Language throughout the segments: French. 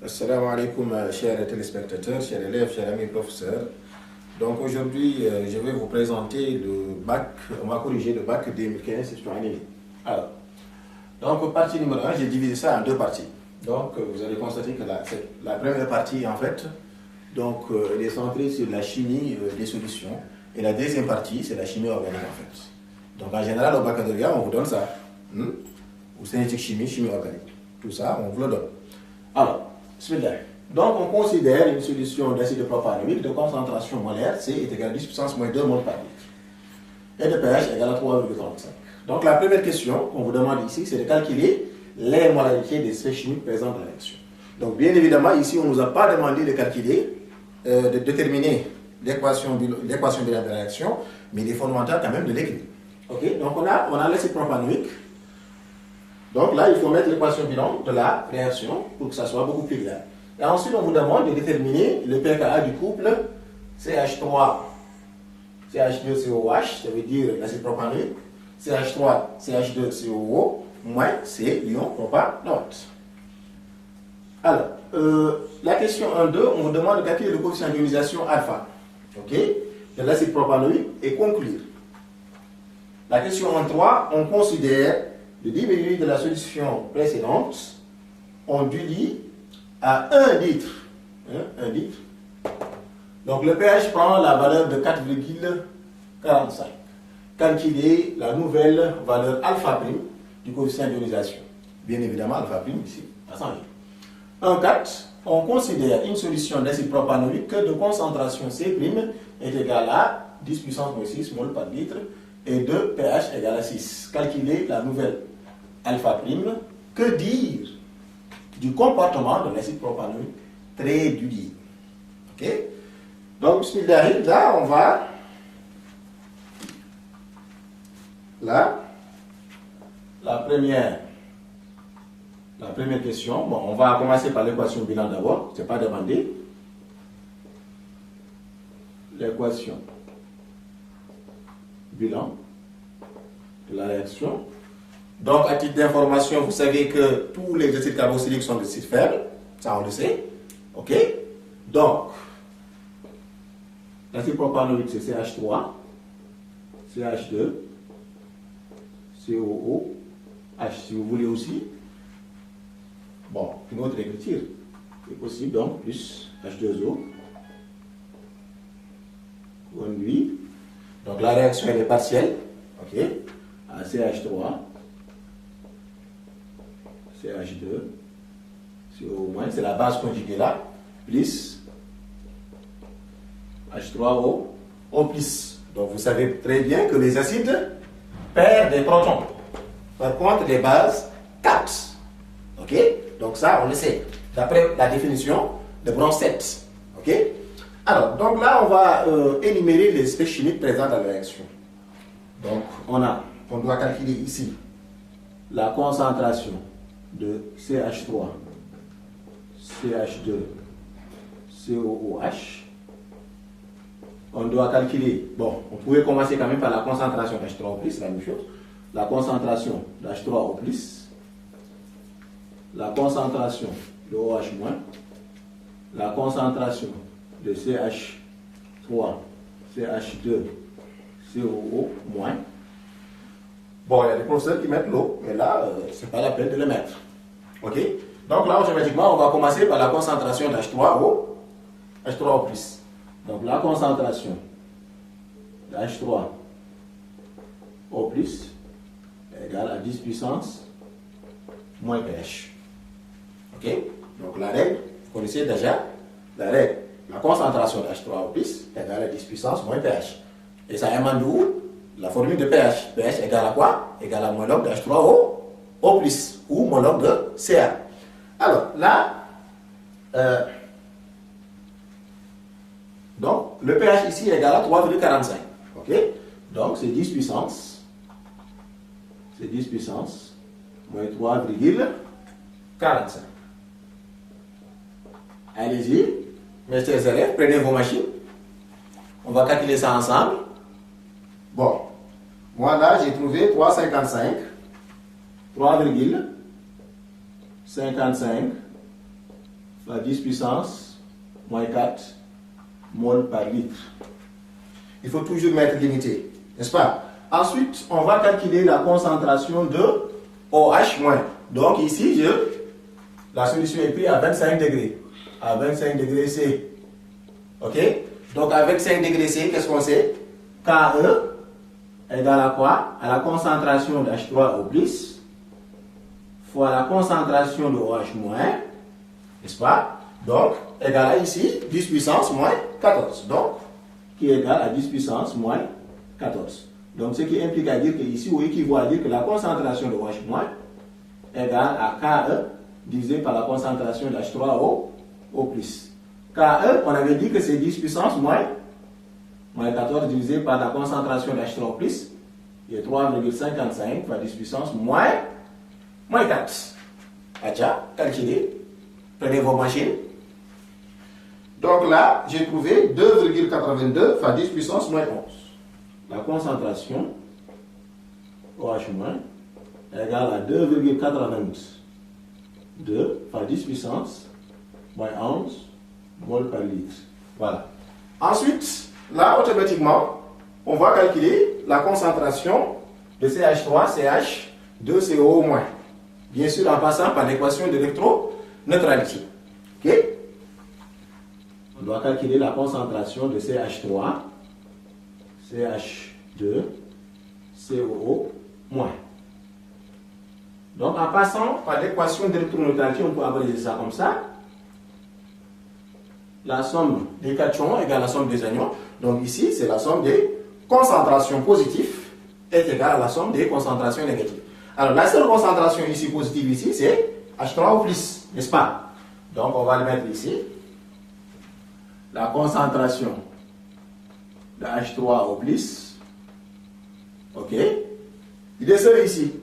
Assalamu alaikum, chers téléspectateurs, chers élèves, chers amis professeurs. Donc aujourd'hui, je vais vous présenter le bac, on va corriger le bac 2015 histoire année. Alors, donc partie numéro 1, j'ai divisé ça en deux parties. Donc vous allez constater que la première partie en fait, donc elle est centrée sur la chimie des solutions. Et la deuxième partie, c'est la chimie organique en fait. Donc en général au baccalauréat, on vous donne ça. Ou synthétique chimie, chimie organique. Tout ça, on vous le donne. Alors, donc on considère une solution d'acide propanoïque de concentration molaire C est égal à 10 puissance moins 2 mol par litre et de pH égal à 3,35. Donc la première question qu'on vous demande ici, c'est de calculer les molarités des faits chimiques présents dans la réaction. Donc bien évidemment, ici on ne nous a pas demandé de calculer, de déterminer l'équation bilan de la réaction, mais les fondamentaux quand même de l'équilibre. Ok, donc on a l'acide propanoïque. Donc là, il faut mettre l'équation bilan de la réaction pour que ça soit beaucoup plus clair. Et ensuite, on vous demande de déterminer le pKa du couple CH3, CH2COH, ça veut dire l'acide propanoïque, CH3, CH2COO, moins C, l'ion propanoate. Alors, la question 1-2, on vous demande de calculer le coefficient d'ionisation alpha, de l'acide propanoïque et conclure. La question 1-3, on considère le 10 ml de la solution précédente, on dilué à 1 litre. 1 litre. Donc le pH prend la valeur de 4,45. Calculer la nouvelle valeur alpha prime du coefficient d'ionisation. Bien évidemment, alpha prime ici, à 100 litres. 1,4. On considère une solution d'acide propanoïque de concentration C' est égale à 10 puissance moins 6 mol par litre et de pH égale à 6. Calculer la nouvelle alpha prime. Que dire du comportement de l'acide propanoïque très dilué? Ok? Donc, là, on va. Là, la première question. Bon, on va commencer par l'équation bilan d'abord. Ce n'est pas demandé. L'équation bilan de la réaction. Donc, à titre d'information, vous savez que tous les acides carboxyliques sont des acides faibles. Ça, on le sait. OK? Donc, l'acide propanoïque, c'est CH3, CH2, COO, H, si vous voulez aussi. Bon, une autre écriture est possible, donc, plus H2O. Conduit. Donc, la réaction, elle est partielle. OK? À CH3. CH2, CO-, c'est la base conjuguée là, plus H3O, O+. Donc vous savez très bien que les acides perdent des protons. Par contre, les bases captent. Ok? Donc ça, on le sait, d'après la définition de Bronsted. Ok? Alors, donc là, on va énumérer les effets chimiques présents dans la réaction. Donc, on doit calculer ici la concentration de CH3, CH2, COOH. On doit calculer, bon, on pouvait commencer quand même par la concentration d'H3O+, la même chose, la concentration d'H3O+, la concentration de OH-, la concentration de CH3, CH2, COO-. Bon, il y a des professeurs qui mettent l'eau, mais là, ce n'est pas la peine de le mettre. OK? Donc là, automatiquement, on va commencer par la concentration d'H3O, H3O+. Donc la concentration d'H3O+ est égale à 10 puissance moins pH. OK? Donc la règle, vous connaissez déjà la règle. La concentration d'H3O+ est égale à 10 puissance moins pH. Et ça émane d'où? La formule de pH. pH égale à quoi? Égale à moins log de H3O+, ou moins log de Ca. Alors, là, donc, le pH ici est égal à 3,45. OK? Donc, c'est 10 puissance. C'est 10 puissance moins 3,45. Allez-y, mes chers élèves, prenez vos machines. On va calculer ça ensemble. Bon, moi là, j'ai trouvé 3,55. 3,55 fois 10 puissance moins 4 mol par litre. Il faut toujours mettre l'unité, n'est-ce pas? Ensuite, on va calculer la concentration de OH-. Donc ici, la solution est prise à 25 degrés. À 25 degrés C. Ok? Donc à 25 degrés C, qu'est-ce qu'on sait? KE égale à quoi? À la concentration de H3O+, fois la concentration de OH-, n'est-ce pas? Donc, égale à ici, 10 puissance moins 14. Donc, qui est égal à 10 puissance moins 14. Donc, ce qui implique à dire que ici, ou équivaut à dire que la concentration de OH- égale à KE divisé par la concentration de H3O+. KE, on avait dit que c'est 10 puissance moins 14 divisé par la concentration de H3O+, qui est 3,55 fois 10 puissance moins 4. Adja, calculez. Prenez vos machines. Donc là, j'ai trouvé 2,82 fois 10 puissance moins 11. La concentration OH- égale à 2,82 fois 10 puissance moins 11 mol par litre. Voilà. Ensuite, là, automatiquement, on va calculer la concentration de CH3, CH2CO-. Bien sûr, en passant par l'équation d'électroneutralité. Ok? On doit calculer la concentration de CH3, CH2, COO-. Donc, en passant par l'équation d'électroneutralité, on peut abréger ça comme ça. La somme des cations égale la somme des anions. Donc, ici, c'est la somme des concentrations positives est égale à la somme des concentrations négatives. Alors, la seule concentration ici positive, ici, c'est H3O+, n'est-ce pas? Donc, on va le mettre ici. La concentration de H3O+, ok, il est seul ici.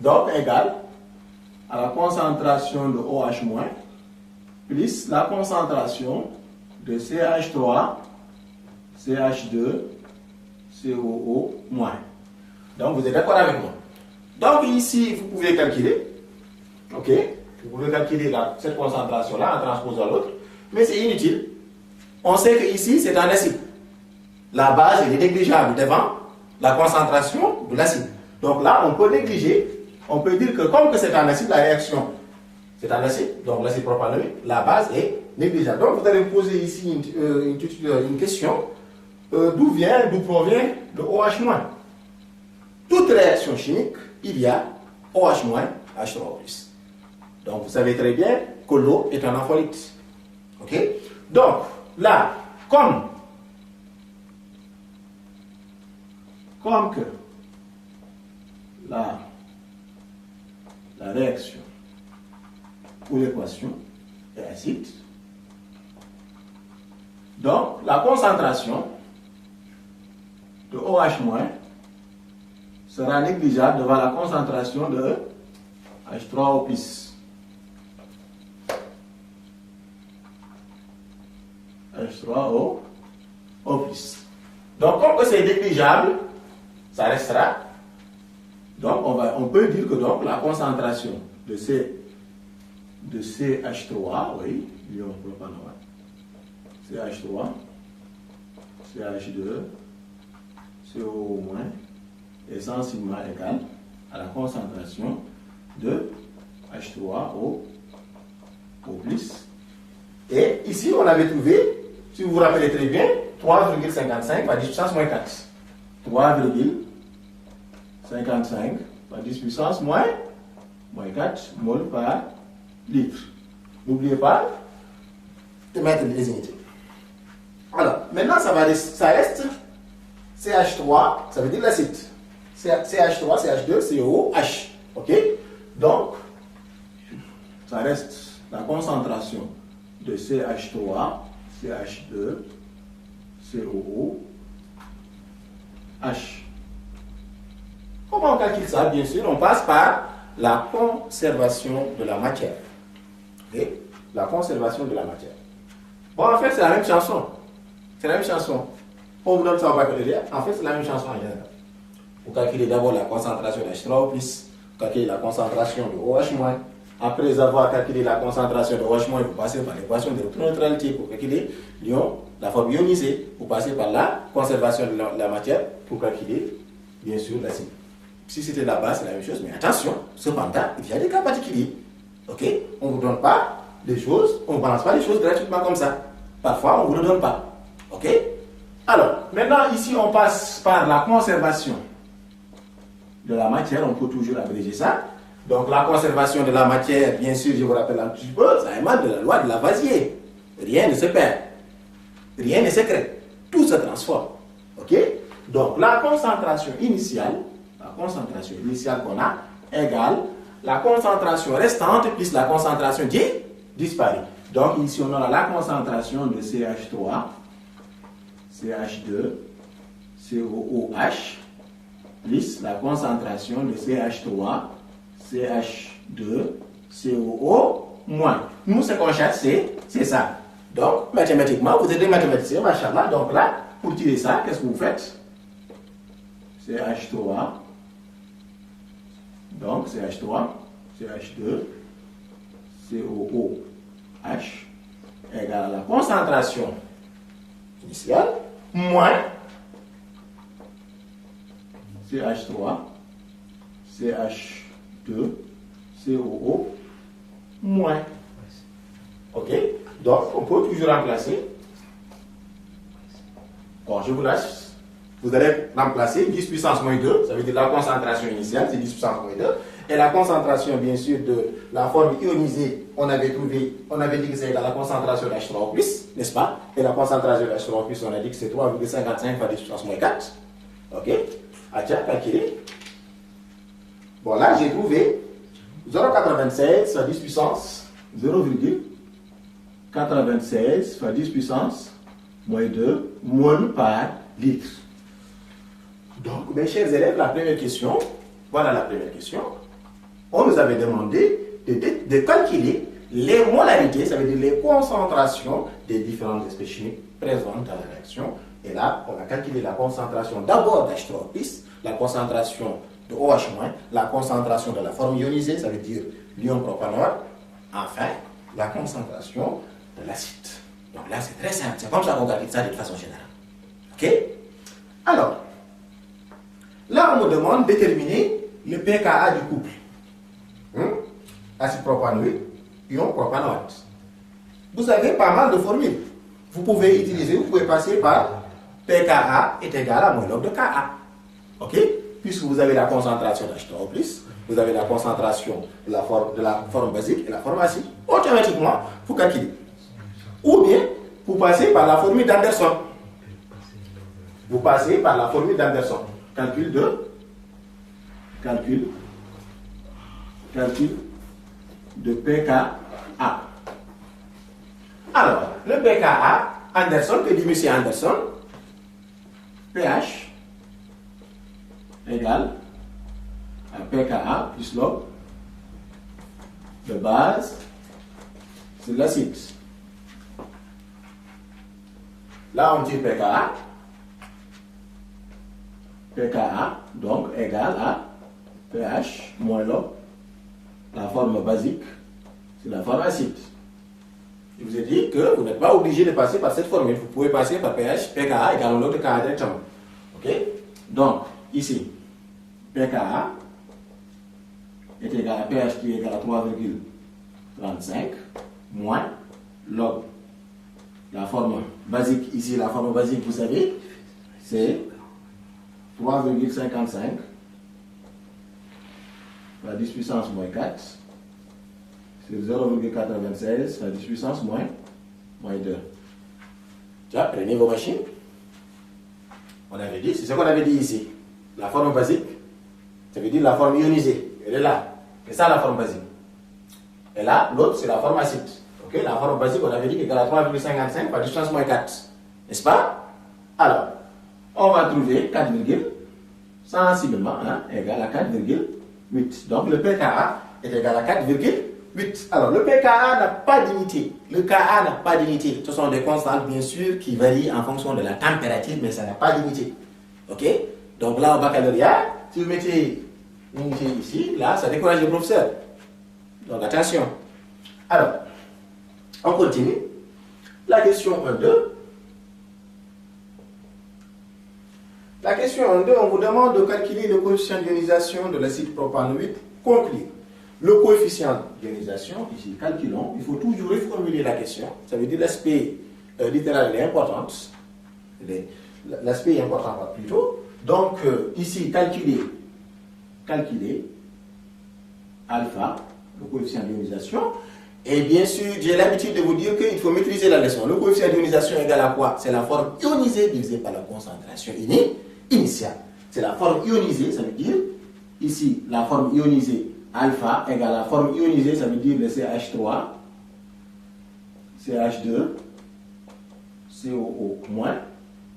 Donc, égal à la concentration de OH- plus la concentration de CH3, CH2, COO-. Donc, vous êtes d'accord avec moi? Donc, ici, vous pouvez calculer. Ok? Vous pouvez calculer cette concentration-là en transposant l'autre. Mais c'est inutile. On sait que ici, c'est un acide. La base est négligeable devant la concentration de l'acide. Donc là, on peut négliger. On peut dire que comme que c'est un acide, la réaction, c'est un acide, donc l'acide propanoïque, la base est négligeable. Donc vous allez me poser ici une question. D'où provient le OH-? Toute réaction chimique, il y a OH-, H3O+. Donc vous savez très bien que l'eau est un ampholyte. Ok? Donc là, comme que la réaction ou l'équation est acide, donc la concentration de OH- sera négligeable devant la concentration de H3O+. H3O+. Donc, comme que c'est négligeable, ça restera. Donc, on peut dire que donc, la concentration de CH3, oui, ion propanoate, CH3, CH2, CO- est sensiblement égale à la concentration de H3O+. Et ici, on avait trouvé, si vous vous rappelez très bien, 3,55 par 10 puissance moins 4. 3,55 par 10 puissance moins 4 mol par litre. N'oubliez pas de mettre les unités. Alors, maintenant, ça reste CH3, ça veut dire l'acide. CH3, CH2, COH. Ok? Donc, ça reste la concentration de CH3, CH2, COOH. Comment on calcule ça? Bien sûr, on passe par la conservation de la matière. Okay? La conservation de la matière. Bon, en fait, c'est la même chanson. C'est la même chanson. On vous donne ça au baccalauréat. En fait, c'est la même chanson en général. Vous calculez d'abord la concentration d'H3O+, vous calculez la concentration de OH-. Après avoir calculé la concentration de OH-, vous passez par l'équation de neutralité pour calculer l'ion, la forme ionisée. Vous passez par la conservation de la matière pour calculer, bien sûr, l'acide. Si c'était la base, c'est la même chose, mais attention, cependant, il y a des cas particuliers. Ok? On ne vous donne pas des choses, on ne balance pas les choses gratuitement comme ça. Parfois, on ne vous le donne pas. Ok? Alors, maintenant, ici, on passe par la conservation de la matière. On peut toujours abréger ça. Donc, la conservation de la matière, bien sûr, je vous rappelle un petit peu, ça émane de la loi de Lavoisier. Rien ne se perd. Rien ne se crée. Tout se transforme. Ok? Donc, la concentration initiale qu'on a égale la concentration restante plus la concentration disparue. Donc, ici, on a la concentration de CH3, CH2, COOH, plus la concentration de CH3, CH2, COO moins. Nous, ce qu'on cherche, c'est ça. Donc, mathématiquement, vous êtes des mathématiciens, machallah. Donc là, pour tirer ça, qu'est-ce que vous faites? CH3, donc CH3, CH2, COOH égale à la concentration initiale moins CH3, CH2, COO moins. Ok? Donc, on peut toujours remplacer. Bon, je vous lâche. Vous allez remplacer 10 puissance moins 2, ça veut dire la concentration initiale, c'est 10 puissance moins 2. Et la concentration, bien sûr, de la forme ionisée, on avait dit que c'est égal à la concentration de H3O+, n'est-ce pas? Et la concentration de H3O+, on a dit que c'est 3,55 fois 10 puissance moins 4. Ok? Ah tiens, calculer. Bon, là, j'ai trouvé 0,96 fois 10 puissance 0,96 fois 10 puissance moins 2 mol par litre. Donc, mes chers élèves, la première question, voilà la première question. On nous avait demandé de calculer les molarités, ça veut dire les concentrations des différentes espèces chimiques présentes dans la réaction. Et là, on a calculé la concentration d'abord d'H3+, la concentration de OH-, la concentration de la forme ionisée, ça veut dire l'ion propanol, enfin, la concentration de l'acide. Donc là, c'est très simple, c'est comme ça qu'on calcule ça de façon générale. Ok? Alors, là, on me demande de déterminer le pKa du couple. Acide propanoïque, ion propanoate. Vous avez pas mal de formules. Vous pouvez passer par pKa est égal à moins log de Ka. Ok? Puisque vous avez la concentration d'H3+, vous avez la concentration de la forme basique et la forme acide. Automatiquement, vous calculez. Ou bien, vous passez par la formule d'Anderson. Vous passez par la formule d'Anderson. Calcul de pKa. Alors, le pKa, Anderson, que dit M. Anderson? pH égale à pKa plus log de base sur l'acide. Là, on dit pKa. pKa, donc, égale à pH moins log, la forme basique, c'est la forme acide. Je vous ai dit que vous n'êtes pas obligé de passer par cette formule. Vous pouvez passer par pH, pKa égale au log de Ka directement. Ok? Donc, ici, pKa est égal à pH qui est égal à 3,35 moins log. La forme basique, ici, la forme basique, vous savez, c'est 3,55 fois 10 puissance moins 4, c'est 0,96 fois 10 puissance moins 2. Tiens, prenez vos machines. On avait dit, c'est ce qu'on avait dit ici. La forme basique, ça veut dire la forme ionisée. Elle est là. C'est ça la forme basique. Et là, l'autre, c'est la forme acide. Ok, la forme basique, on avait dit qu'elle est à 3,55 fois 10 puissance moins 4. N'est-ce pas? Alors, on va trouver 4, sensiblement égal à 4,8. Donc le pKa est égal à 4,8. Alors le pKa n'a pas d'unité. Le Ka n'a pas d'unité. Ce sont des constantes bien sûr qui varient en fonction de la température, mais ça n'a pas d'unité. Ok? Donc là au baccalauréat, si vous mettez une unité ici, là ça décourage les professeurs. Donc attention. Alors, on continue. La question 1-2. La question 1-2, on vous demande de calculer le coefficient d'ionisation de l'acide propanoïque conclu. Le coefficient d'ionisation, ici, calculons. Il faut toujours reformuler la question. Ça veut dire l'aspect littéral est important. L'aspect est important plutôt. Donc, ici, calculer alpha, le coefficient d'ionisation. Et bien sûr, j'ai l'habitude de vous dire qu'il faut maîtriser la leçon. Le coefficient d'ionisation égale à quoi? C'est la forme ionisée divisée par la concentration initiale. C'est la forme ionisée, ça veut dire, ici, la forme ionisée alpha égale à la forme ionisée, ça veut dire le CH3, CH2, COO moins,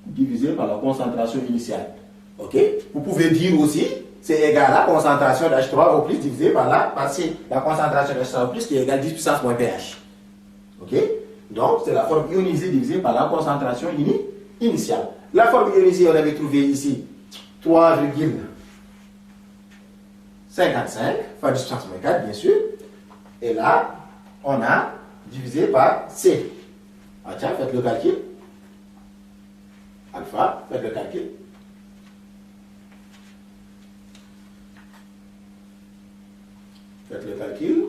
divisé par la concentration initiale. Ok? Vous pouvez dire aussi, c'est égal à la concentration d'H3 au plus divisé par la concentration d'H3 au plus qui est égale à 10 puissance moins pH. Ok? Donc, c'est la forme ionisée divisée par la concentration initiale. La forme ionisée, on avait trouvé ici 3,55 fois 10 puissance moins 4, bien sûr. Et là, on a divisé par C. Ah tiens, faites le calcul. Alpha, faites le calcul. Faites le calcul.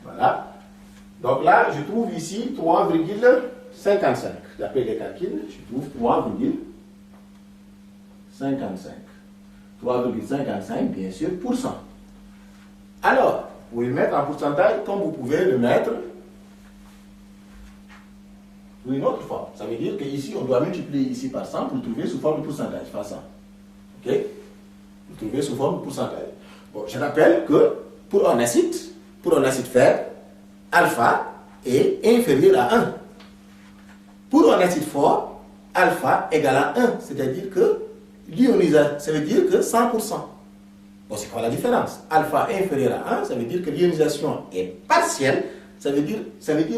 Voilà. Donc là, je trouve ici 3,55. D'après les calculs, je trouve 3,55. 3,55, bien sûr, pour cent. Alors, vous pouvez le mettre en pourcentage comme vous pouvez le mettre pour une autre forme. Ça veut dire qu'ici, on doit multiplier ici par 100 pour trouver sous forme de pourcentage, par 100. Ok? Pour trouver sous forme de pourcentage. Bon, je rappelle que pour un acide faible, alpha est inférieur à 1. Pour un acide fort, alpha égale à 1. C'est-à-dire que l'ionisation, ça veut dire que 100%. Bon, c'est quoi la différence? Alpha inférieur à 1, ça veut dire que l'ionisation est partielle. Ça veut dire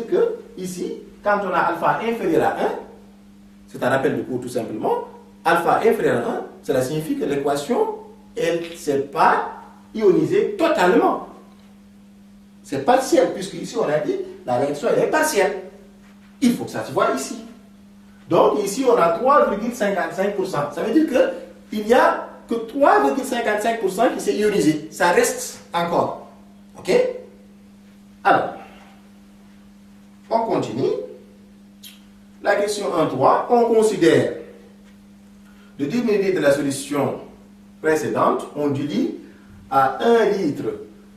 que ici, quand on a alpha inférieur à 1, c'est un rappel de cours tout simplement, alpha inférieur à 1, cela signifie que l'équation, elle ne s'est pas ionisée totalement. C'est partiel, puisque ici on a dit, la réaction elle est partielle. Il faut que ça se voit ici. Donc ici on a 3,55%. Ça veut dire qu'il n'y a que 3,55% qui s'est ionisé. Ça reste encore. Ok? Alors, on continue. La question 1.3, on considère de 10 ml de la solution précédente, on dilue à 1 litre.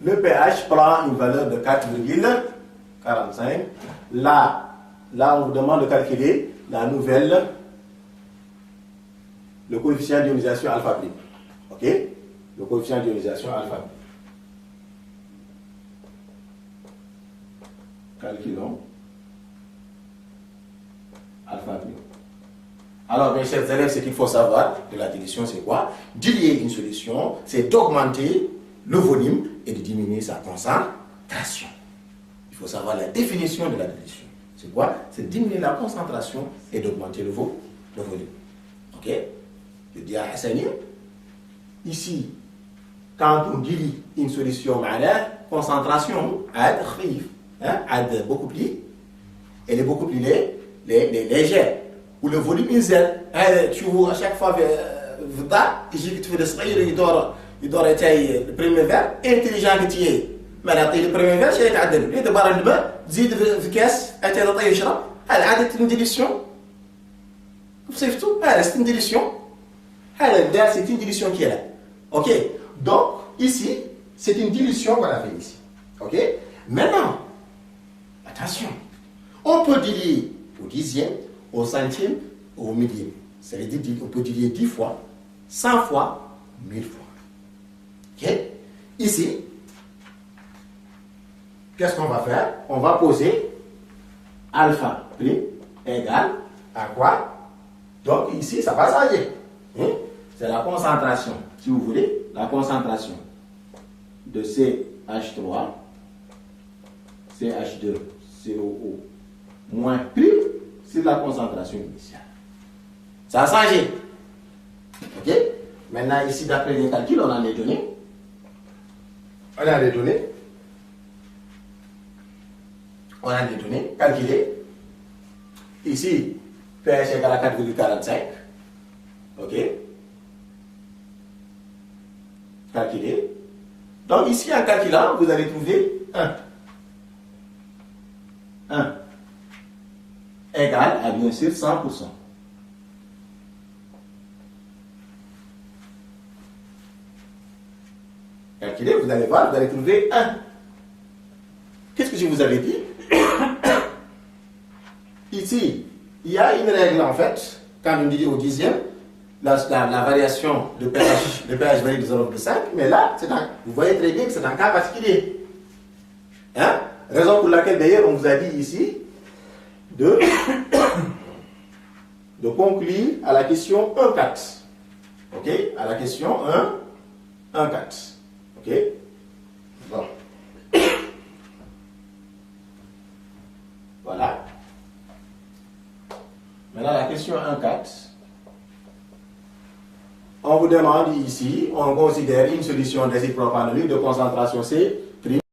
Le pH prend une valeur de 4,45. Là, on vous demande de calculer la nouvelle, le coefficient d'ionisation alpha prime. Ok? Le coefficient d'ionisation alpha prime. Calculons alpha prime. Alors, mes chers élèves, ce qu'il faut savoir de la dilution, c'est quoi? Diluer une solution, c'est d'augmenter le volume et de diminuer sa concentration. Il faut savoir la définition de la dilution. C'est quoi? C'est diminuer la concentration et d'augmenter le volume. Ok? Je dis à Hassani, ici, quand on dilue une solution, la concentration est beaucoup plus, elle est beaucoup plus légère. Ou le volume inzal. Tu vois, à chaque fois, il dort le premier verre, intelligent que tu es. Mais le premier verre, c'est تعدل. Il دبر الماء تزيد في كاس أتى تعطيه يشرب. هذا عادة une dilution. C'est une dilution. C'est une dilution qui est là. Ok. Donc ici, c'est une dilution qu'on a fait ici. Ok. Maintenant, attention. On peut diluer au dixième, au centième, au millième. Ça veut dire qu'on peut diluer 10 fois, 100 fois, 1000 fois. Ok. Ici, qu'est-ce qu'on va faire? On va poser alpha prime égale à quoi? Donc ici, ça va changer. C'est la concentration, si vous voulez, la concentration de CH3, CH2, COO, moins prime, c'est la concentration initiale. Ça a changé. Ok? Maintenant, ici, d'après les calculs, on a les données. On a des données. On a des données calculées. Ici, pH égale à 4,45. OK. Calculé. Donc ici, en calculant, vous allez trouver 1. 1 égale à bien sûr 100%. Calculez, vous allez voir, vous allez trouver 1. Qu'est-ce que je vous avais dit? Ici, il y a une règle en fait, quand on dit au dixième, la variation de pH, le pH varie de 0,5, mais là, vous voyez très bien que c'est un cas particulier. Hein? Raison pour laquelle d'ailleurs on vous a dit ici de conclure à la question 1,4. Ok? À la question 1,4. Ok? Bon. Voilà. Maintenant, la question 1,4. On vous demande ici, on considère une solution d'acide propanolique de concentration C